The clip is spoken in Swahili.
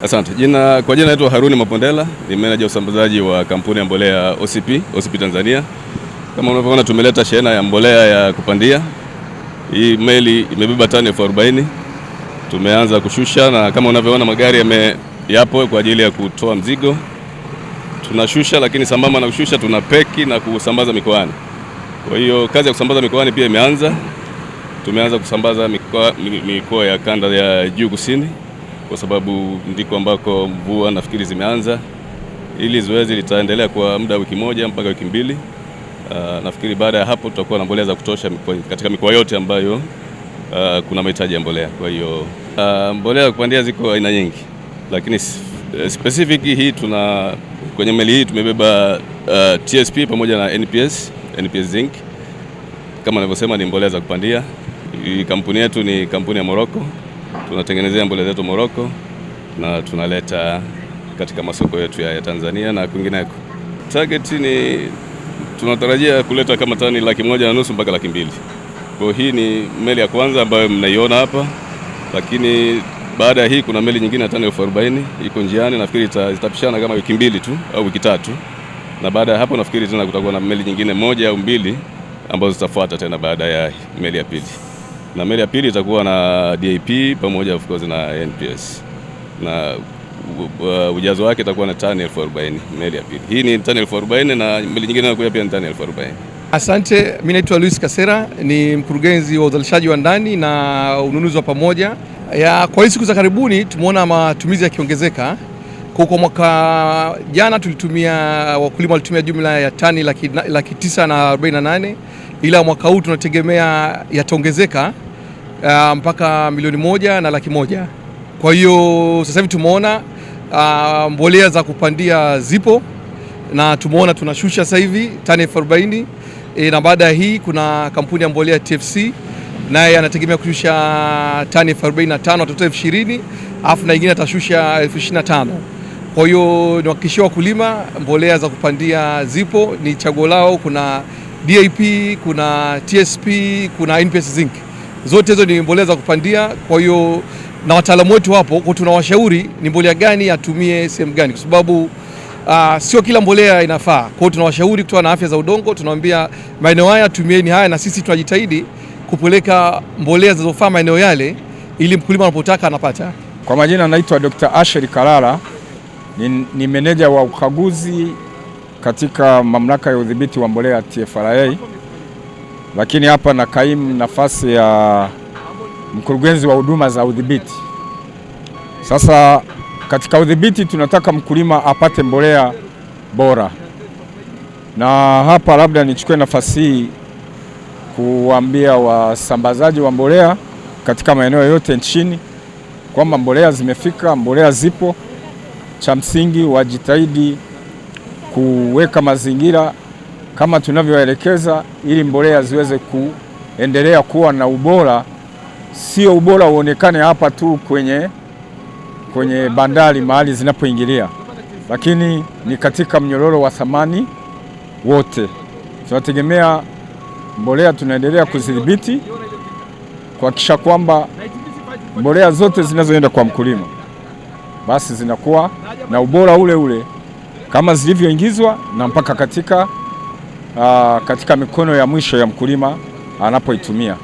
Asante. Kwa jina naitwa Haruni Mapondela, ni meneja usambazaji wa kampuni ya mbolea OCP Tanzania. Kama unavyoona tumeleta shehena ya mbolea ya kupandia. Hii meli imebeba tani 40. Tumeanza kushusha na kama unavyoona magari yapo kwa ajili ya kutoa mzigo. Tunashusha, lakini sambamba na kushusha tunapeki na kusambaza mikoani. Kwa hiyo kazi ya kusambaza mikoani pia imeanza. Tumeanza kusambaza mikoa ya kanda ya juu kusini, kwa sababu ndiko ambako mvua nafikiri zimeanza. Ili zoezi litaendelea kwa muda wiki moja mpaka wiki mbili. Nafikiri baada ya hapo tutakuwa na mbolea za kutosha katika mikoa yote ambayo kuna mahitaji ya mbolea. Kwa hiyo mbolea za kupandia ziko aina nyingi, lakini specific hii kwenye meli hii tumebeba TSP pamoja na NPS zinc. Kama nilivyosema ni mbolea za kupandia. Hii kampuni yetu ni kampuni ya Morocco. Tunatengenezea mbolea zetu Morocco na tunaleta katika masoko yetu ya Tanzania na kwingineko. Target ni tunatarajia kuleta kama tani 1,500,000 mpaka 200,000. Kwa hii ni meli ya kwanza ambayo mnaiona hapa, lakini baada ya hii kuna meli nyingine ya tani 40,000 iko njiani. Nafikiri zitapishana kama wiki mbili tu au wiki tatu, na baada ya hapo nafikiri tena kutakuwa na meli nyingine moja au mbili ambazo zitafuata tena baada ya meli ya pili. Na meli ya pili itakuwa na DAP pamoja of course na NPS, na ujazo wake itakuwa na tani 40,000 meli ya pili. Hii ni tani 40,000 na meli nyingine inakuja pia ni tani 40,000. Asante, mimi naitwa Luis Kasera, ni mkurugenzi wa uzalishaji wa ndani na ununuzi wa pamoja. Kwa hizi siku za karibuni tumeona matumizi yakiongezeka. Kwa mwaka jana wakulima walitumia jumla ya tani 948, ila mwaka huu tunategemea yataongezeka mpaka 1,100,000 na 100,000. Kwa hiyo sasa hivi tumeona mbolea za kupandia zipo na tumeona tunashusha sasa hivi tani 40, na baada ya hii kuna kampuni ya mbolea TFC naye anategemea kushusha tani 45 watoto 20,000, alafu na nyingine atashusha 25,000. Kwa hiyo niwahakikishie wakulima mbolea za kupandia zipo, ni chaguo lao. Kuna DAP, kuna TSP, kuna NPS zinc. Zote hizo ni mbolea za kupandia. Kwa hiyo na wataalamu wetu hapo, kwa tunawashauri ni mbolea gani atumie sehemu gani, kwa sababu sio kila mbolea inafaa. Kwa hiyo tunawashauri kutoa na afya za udongo, tunawaambia maeneo haya tumieni haya, na sisi tunajitahidi kupeleka mbolea zinazofaa maeneo yale ili mkulima anapotaka anapata. Kwa majina naitwa Dr. Asheri Kalala, ni meneja wa ukaguzi katika mamlaka ya udhibiti wa mbolea TFRA, lakini hapa na kaimu nafasi ya mkurugenzi wa huduma za udhibiti. Sasa katika udhibiti tunataka mkulima apate mbolea bora, na hapa labda nichukue nafasi hii kuambia wasambazaji wa mbolea katika maeneo yote nchini kwamba mbolea zimefika, mbolea zipo. Cha msingi wajitahidi kuweka mazingira kama tunavyoelekeza ili mbolea ziweze kuendelea kuwa na ubora, sio ubora uonekane hapa tu kwenye bandari mahali zinapoingilia, lakini ni katika mnyororo wa thamani wote. Tunategemea mbolea tunaendelea kuzidhibiti kuhakikisha kwamba mbolea zote zinazoenda kwa mkulima basi zinakuwa na ubora ule ule kama zilivyoingizwa na mpaka katika mikono ya mwisho ya mkulima anapoitumia.